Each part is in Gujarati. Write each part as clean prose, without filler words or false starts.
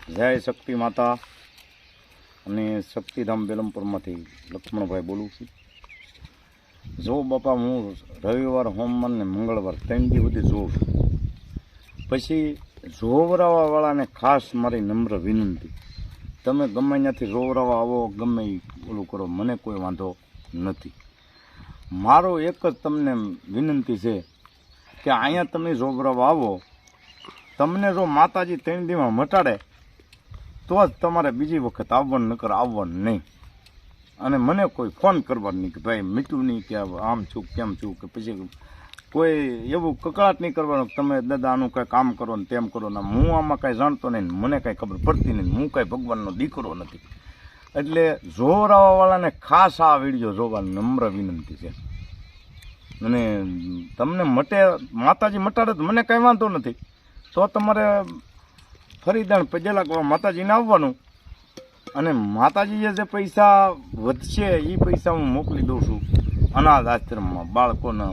જય શક્તિ માતા અને શક્તિધામ બેલમપુરમાંથી લક્ષ્મણભાઈ બોલું છું. જો બાપા, હું રવિવાર, સોમવાર ને મંગળવાર 3 દી સુધી જોઉં છું. પછી જોવરાવાવાળાને ખાસ મારી નમ્ર વિનંતી, તમે ગમે ત્યાંથી જોવરાવા આવો, ગમે એ ઓલું કરો, મને કોઈ વાંધો નથી. મારો એક જ તમને વિનંતી છે કે અહીંયા તમે જોવરાવા આવો, તમને જો માતાજી 3 દીમાં મટાડે તો જ તમારે બીજી વખત આવવાનું, નકર આવવાનું નહીં. અને મને કોઈ ફોન કરવાનું નહીં કે ભાઈ મીઠું નહીં, કે આમ છું કેમ છું, કે પછી કોઈ એવું કકળાટ નહીં કરવાનું કે તમે દાદા આનું કાંઈ કામ કરો ને તેમ કરો ને. હું આમાં કાંઈ જાણતો નહીં, મને કાંઈ ખબર પડતી નહીં, હું કાંઈ ભગવાનનો દીકરો નથી. એટલે જોવરાવાવાળાને ખાસ આ વિડીયો જોવા નમ્ર વિનંતી છે. અને તમને માતાજી મટાડે તો મને કાંઈ વાંધો નથી. તો તમારે ફરીદાણ પેજેલા માતાજીને આવવાનું, અને માતાજીએ જે પૈસા વધશે એ પૈસા હું મોકલી દઉં છું અનાથ આશ્રમમાં. બાળકોને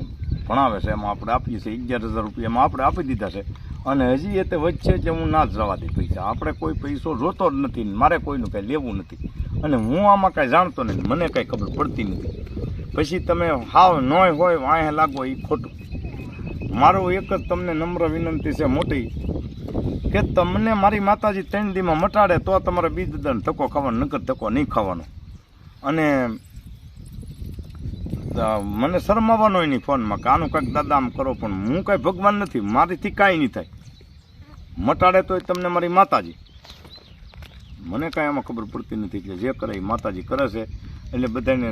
ભણાવે છે, એમાં આપણે આપીએ છીએ 11,000 રૂપિયામાં આપણે આપી દીધા છે. અને હજી એ તે વધશે જે હું ના જ જવા દે પૈસા. આપણે કોઈ પૈસો જોતો જ નથી, મારે કોઈનું કાંઈ લેવું નથી. અને હું આમાં કાંઈ જાણતો નથી, મને કાંઈ ખબર પડતી નથી. પછી તમે હાવ નોય હોય વાંહે લાગો એ ખોટું. મારું એક જ તમને નમ્ર વિનંતી છે મોટી, કે તમને મારી માતાજી 3 દીમાં મટાડે તો તમારે બીજદાન ધક્કો ખાવાનો, નકર ધક્કો નહીં ખાવાનો. અને મને શરમાવાનો નહીં ફોનમાં કે આનું કાંઈક દાદા આમ કરો, પણ હું કાંઈ ભગવાન નથી, મારીથી કાંઈ નહીં થાય. મટાડે તોય તમને મારી માતાજી. મને કાંઈ આમાં ખબર પડતી નથી કે જે કરે એ માતાજી કરે છે. એટલે બધાને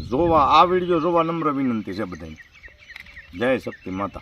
જોવા, આ વિડીયો જોવા નમ્ર વિનંતી છે બધાને. જય શક્તિ માતા.